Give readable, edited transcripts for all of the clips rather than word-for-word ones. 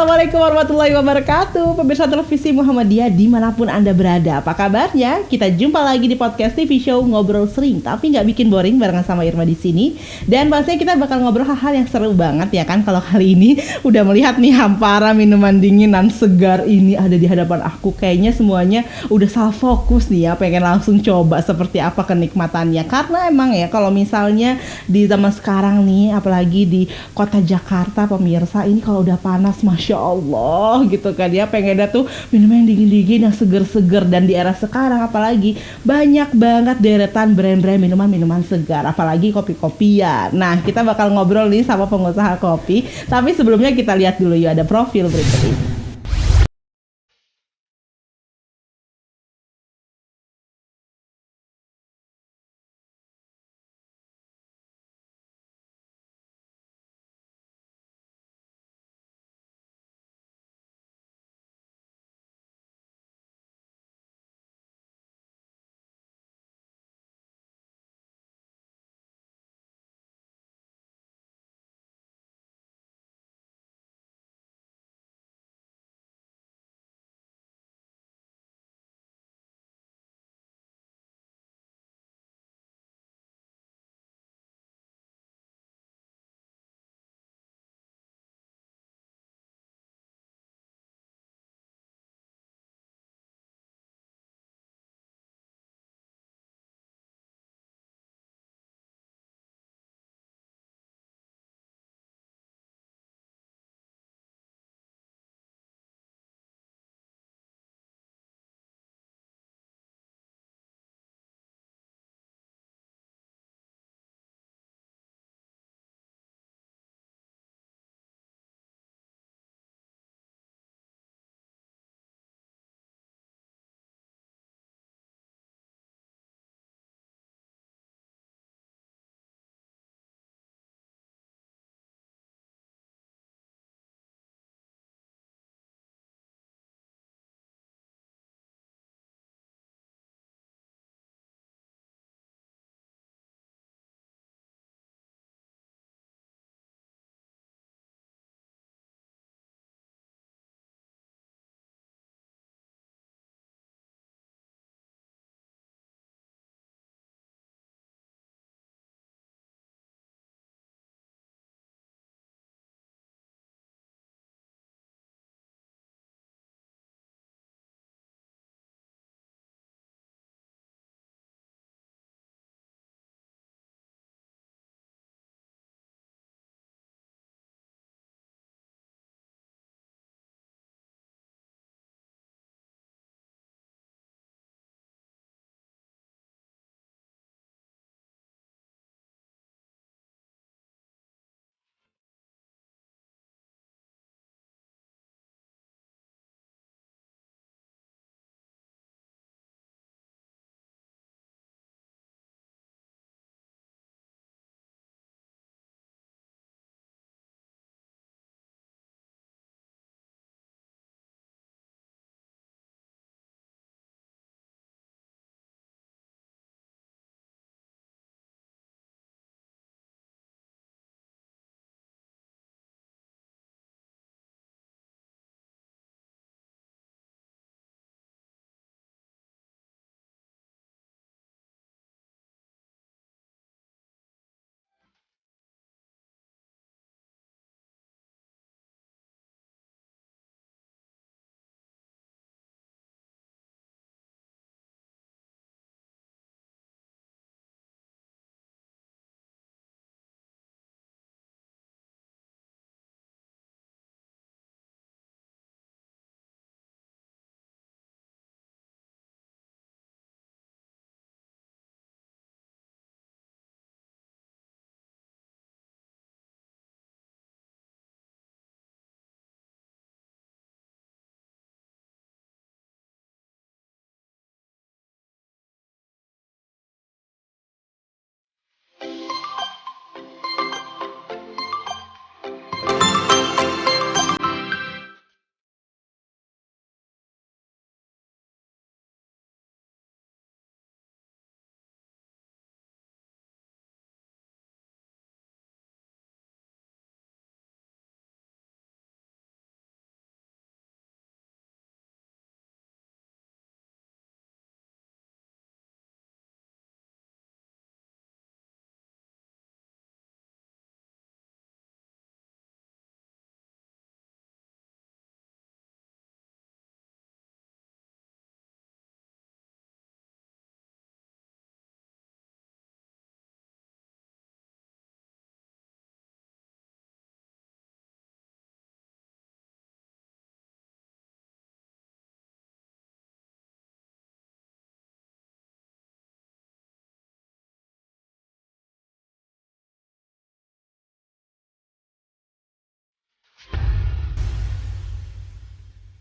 Assalamualaikum warahmatullahi wabarakatuh. Pemirsa televisi Muhammadiyah dimanapun Anda berada. Apa kabarnya? Kita jumpa lagi di podcast TV show Ngobrol Sering tapi nggak bikin boring barengan sama Irma di sini. Dan pastinya kita bakal ngobrol hal-hal yang seru banget ya kan. Kalau kali ini udah melihat nih hamparan minuman dingin dan segar ini ada di hadapan aku. Kayaknya semuanya udah salah fokus nih ya. Pengen langsung coba seperti apa kenikmatannya. Karena emang ya kalau misalnya di zaman sekarang nih, apalagi di kota Jakarta pemirsa, ini kalau udah panas Masya Allah gitu kan ya, pengennya tuh minuman yang dingin-dingin yang seger-seger. Dan di era sekarang apalagi banyak banget deretan brand-brand minuman-minuman segar, apalagi kopi-kopian. Nah kita bakal ngobrol nih sama pengusaha kopi, tapi sebelumnya kita lihat dulu ya, ada profil berikut ini.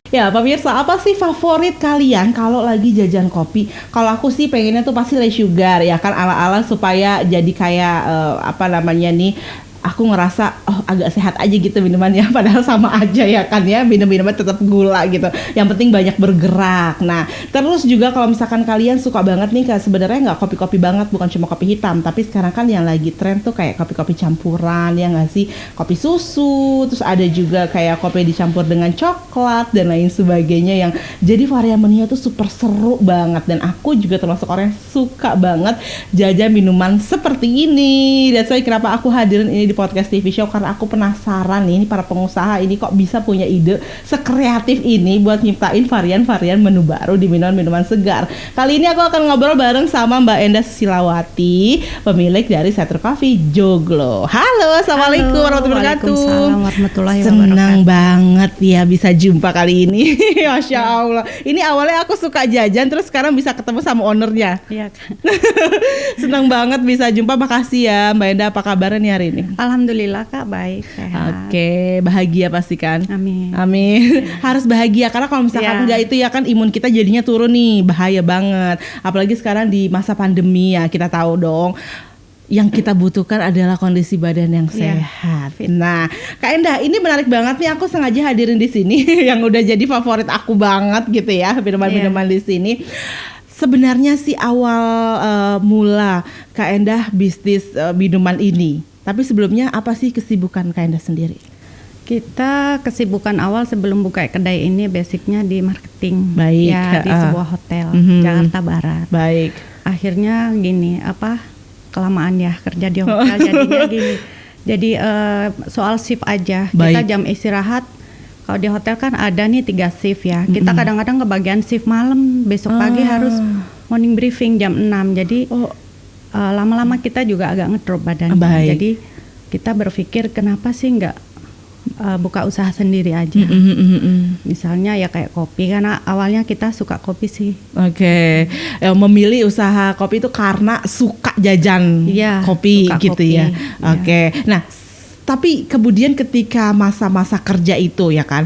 Ya, pemirsa, apa sih favorit kalian kalau lagi jajan kopi? Kalau aku sih pengennya tuh pasti less sugar ya kan, ala-ala supaya jadi kayak apa namanya nih, aku ngerasa oh agak sehat aja gitu minumannya, padahal sama aja ya kan ya, minum-minumnya tetap gula gitu. Yang penting banyak bergerak. Nah, terus juga kalau misalkan kalian suka banget nih, sebenarnya nggak kopi-kopi banget, bukan cuma kopi hitam, tapi sekarang kan yang lagi tren tuh kayak kopi-kopi campuran, ya nggak sih? Kopi susu, terus ada juga kayak kopi dicampur dengan coklat dan lain sebagainya, yang jadi varian menunya tuh super seru banget. Dan aku juga termasuk orang yang suka banget jajan minuman seperti ini. That's why kenapa aku hadirin ini di podcast TV Show, karena aku penasaran nih, ini para pengusaha ini kok bisa punya ide sekreatif ini buat nyiptain varian-varian menu baru di minuman-minuman segar. Kali ini aku akan ngobrol bareng sama Mbak Endah Susilawati, pemilik dari Setru Coffee Joglo. Halo, assalamualaikum warahmatullahi wabarakatuh. Waalaikumsalam warahmatullahi wabarakatuh. Senang banget ya bisa jumpa kali ini. Masya Allah. Ini awalnya aku suka jajan, terus sekarang bisa ketemu sama ownernya. Iya kan. Senang banget bisa jumpa. Makasih ya Mbak Endah. Apa kabarnya nih hari ini? Alhamdulillah Kak, baik, sehat. Oke, bahagia pasti kan? Amin. Amin. Harus bahagia, karena kalau misalkan enggak itu ya kan imun kita jadinya turun nih, bahaya banget. Apalagi sekarang di masa pandemi ya, kita tahu dong. Yang kita butuhkan adalah kondisi badan yang sehat. Nah, Kak Endah, ini menarik banget nih. Aku sengaja hadirin di sini yang udah jadi favorit aku banget gitu ya, minuman-minuman di sini. Sebenarnya sih awal mula Kak Endah bisnis minuman ini. Tapi sebelumnya apa sih kesibukan Kak Endah sendiri? Kita kesibukan awal sebelum buka kedai ini basicnya di marketing. Baik. Ya, di sebuah hotel Jakarta Barat. Baik. Akhirnya gini, kelamaan ya kerja di hotel jadinya gini. Jadi soal shift aja. Baik. Kita jam istirahat. Kalau di hotel kan ada nih 3 shift ya. Kita kadang-kadang kebagian shift malam, besok pagi harus morning briefing jam 6. Jadi lama-lama kita juga agak ngedrop badannya. Baik. Jadi kita berpikir kenapa sih nggak buka usaha sendiri aja. Misalnya ya kayak kopi, karena awalnya kita suka kopi sih. Oke. Memilih usaha kopi itu karena suka jajan kopi suka gitu kopi, ya. Oke. Nah, tapi kemudian ketika masa-masa kerja itu ya kan,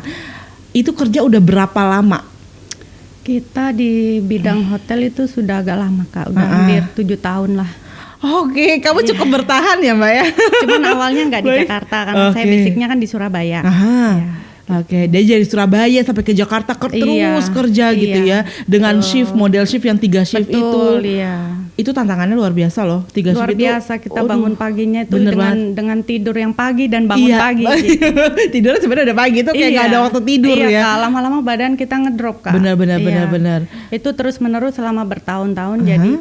itu kerja udah berapa lama? Kita di bidang hotel itu sudah agak lama Kak, udah hampir 7 tahun lah. Oke, kamu cukup bertahan ya Mbak ya? Cuman awalnya nggak di Jakarta, karena saya basicnya kan di Surabaya. Oke, dia dari Surabaya sampai ke Jakarta terus kerja gitu ya, dengan shift, model shift yang 3 shift itu. Itu tantangannya luar biasa loh, 3 luar shift itu. Luar biasa, kita bangun paginya itu dengan tidur yang pagi dan bangun pagi. Gitu. Tidurnya sebenarnya udah pagi tuh kayak nggak ada waktu tidur ya. Kak, lama-lama badan kita ngedrop Kak. Benar. Itu terus menerus selama bertahun-tahun. Jadi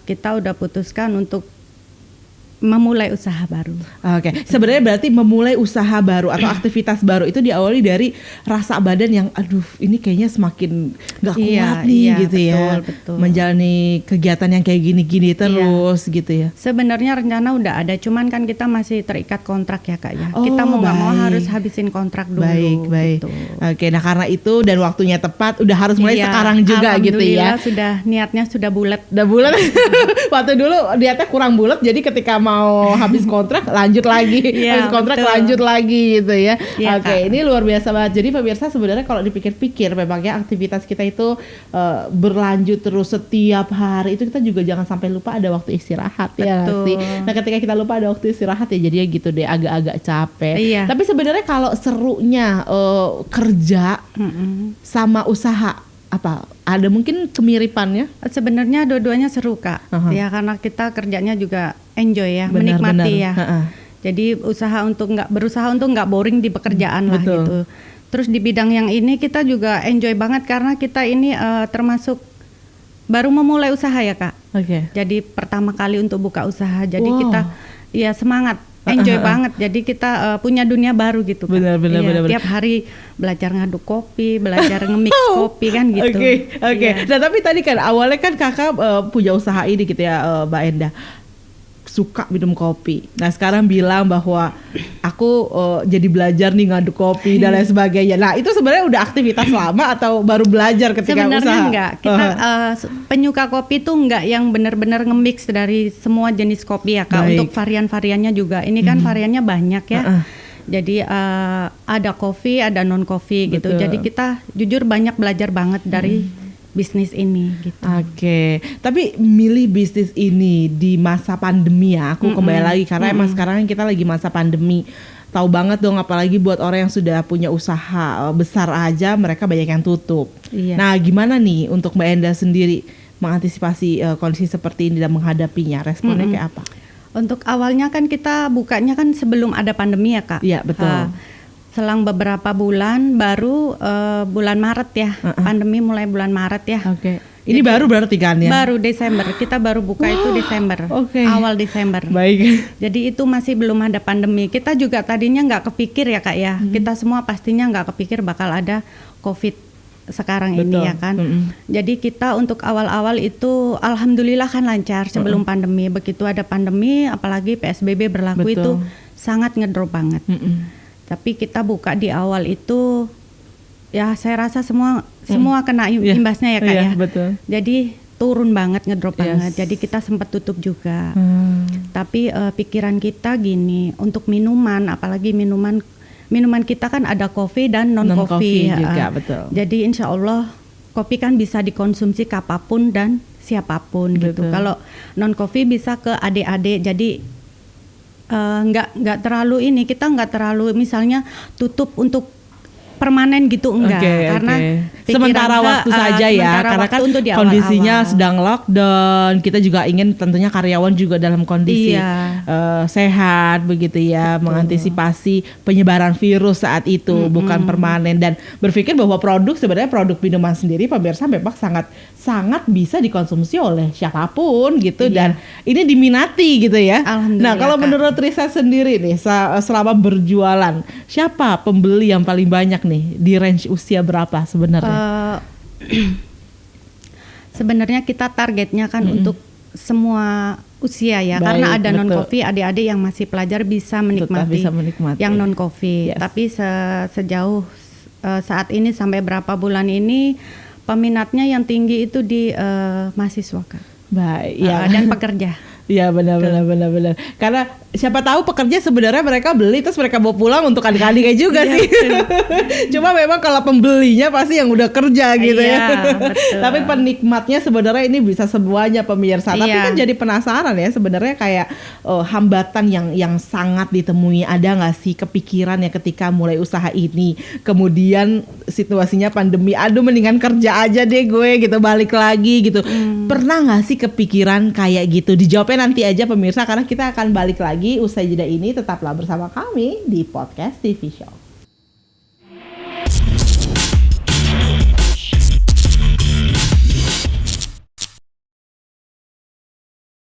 kita udah putuskan untuk memulai usaha baru. Oke. Sebenarnya berarti memulai usaha baru atau aktivitas baru itu diawali dari rasa badan yang aduh ini kayaknya semakin gak kuat nih gitu betul. Menjalani kegiatan yang kayak gini-gini terus gitu ya. Sebenarnya rencana udah ada, cuman kan kita masih terikat kontrak ya Kak ya. Kita mau nggak mau harus habisin kontrak dulu. Baik. Gitu. Oke, nah karena itu dan waktunya tepat udah harus mulai sekarang juga gitu ya. Sudah niatnya sudah bulat. Waktu dulu niatnya kurang bulat, jadi ketika mau habis kontrak lanjut lagi, habis kontrak lanjut lagi gitu ya. Oke, ini luar biasa banget. Jadi pemirsa, sebenarnya kalau dipikir-pikir memangnya aktivitas kita itu berlanjut terus setiap hari, itu kita juga jangan sampai lupa ada waktu istirahat. Ya sih. Nah ketika kita lupa ada waktu istirahat ya jadinya gitu deh, agak-agak capek. Tapi sebenarnya kalau serunya kerja sama usaha apa? Ada mungkin kemiripannya? Sebenarnya dua-duanya seru Kak. Ya karena kita kerjanya juga enjoy ya, menikmati ya. Jadi berusaha untuk nggak boring di pekerjaan lah gitu. Terus di bidang yang ini kita juga enjoy banget karena kita ini termasuk baru memulai usaha ya Kak. Jadi pertama kali untuk buka usaha. Jadi kita ya semangat. Enjoy banget, jadi kita punya dunia baru gitu kan. Benar. Tiap hari belajar ngaduk kopi, belajar nge-mix kopi kan gitu. Oke. Nah tapi tadi kan awalnya kan kakak punya usaha ini gitu ya Mbak Endah, suka minum kopi. Nah sekarang bilang bahwa aku jadi belajar nih ngaduk kopi dan lain sebagainya. Nah itu sebenarnya udah aktivitas lama atau baru belajar ketika sebenarnya usaha? Sebenarnya enggak. Kita penyuka kopi tuh enggak yang benar-benar nge-mix dari semua jenis kopi ya Kak. Untuk varian-variannya juga. Ini kan variannya banyak ya. Jadi ada coffee, ada non coffee gitu. Jadi kita jujur banyak belajar banget dari bisnis ini gitu. Oke. Tapi milih bisnis ini di masa pandemi ya, aku kembali lagi karena emang sekarang kita lagi masa pandemi. Tahu banget dong, apalagi buat orang yang sudah punya usaha besar aja mereka banyak yang tutup. Iya. Nah, gimana nih untuk Mbak Enda sendiri mengantisipasi kondisi seperti ini dan menghadapinya? Responnya kayak apa? Untuk awalnya kan kita bukanya kan sebelum ada pandemi ya Kak. Iya betul. Selang beberapa bulan baru bulan Maret ya. Pandemi mulai bulan Maret ya. Oke. Ini jadi, baru berarti kan ya? Baru Desember, kita baru buka itu Desember, awal Desember. Baik. Jadi itu masih belum ada pandemi. Kita juga tadinya nggak kepikir ya Kak ya. Kita semua pastinya nggak kepikir bakal ada COVID sekarang ini ya kan. Jadi kita untuk awal-awal itu alhamdulillah kan lancar sebelum pandemi. Begitu ada pandemi, apalagi PSBB berlaku itu sangat ngedrop banget. Tapi kita buka di awal itu ya saya rasa semua kena imbasnya ya Kak ya. Betul. Jadi turun banget, ngedrop banget. Jadi kita sempat tutup juga. Tapi pikiran kita gini, untuk minuman, apalagi minuman kita kan ada kopi dan non kopi juga, betul. Jadi insya Allah kopi kan bisa dikonsumsi kapanpun dan siapapun gitu. Kalau non kopi bisa ke adik-adik. Jadi nggak terlalu ini, kita nggak terlalu misalnya tutup untuk permanen gitu enggak, karena sementara waktu saja ya, karena kan kondisinya sedang lockdown, kita juga ingin tentunya karyawan juga dalam kondisi sehat begitu ya, mengantisipasi penyebaran virus saat itu, bukan permanen, dan berpikir bahwa sebenarnya produk minuman sendiri pemirsa memang sangat bisa dikonsumsi oleh siapapun gitu, dan ini diminati gitu ya. Nah kalau menurut riset sendiri nih selama berjualan, siapa pembeli yang paling banyak nih, di range usia berapa sebenarnya? Sebenarnya kita targetnya kan untuk semua usia ya. Baik, karena ada non coffee, adik-adik yang masih pelajar bisa menikmati yang non coffee. Tapi sejauh saat ini sampai berapa bulan ini peminatnya yang tinggi itu di mahasiswa Kak. Baik, ya. Dan pekerja. Iya benar. Karena siapa tahu pekerja sebenarnya mereka beli terus mereka bawa pulang untuk adik-adiknya juga sih. Cuma memang kalau pembelinya pasti yang udah kerja gitu ya. Betul. Tapi penikmatnya sebenarnya ini bisa semuanya pemirsa. Tapi kan jadi penasaran ya sebenarnya kayak hambatan yang sangat ditemui, ada nggak sih kepikiran ya ketika mulai usaha ini, kemudian situasinya pandemi, aduh mendingan kerja aja deh gue gitu, balik lagi gitu. Pernah nggak sih kepikiran kayak gitu? Dijawabnya nanti aja pemirsa, karena kita akan balik lagi usai jeda ini. Tetaplah bersama kami di Podcast TV Show.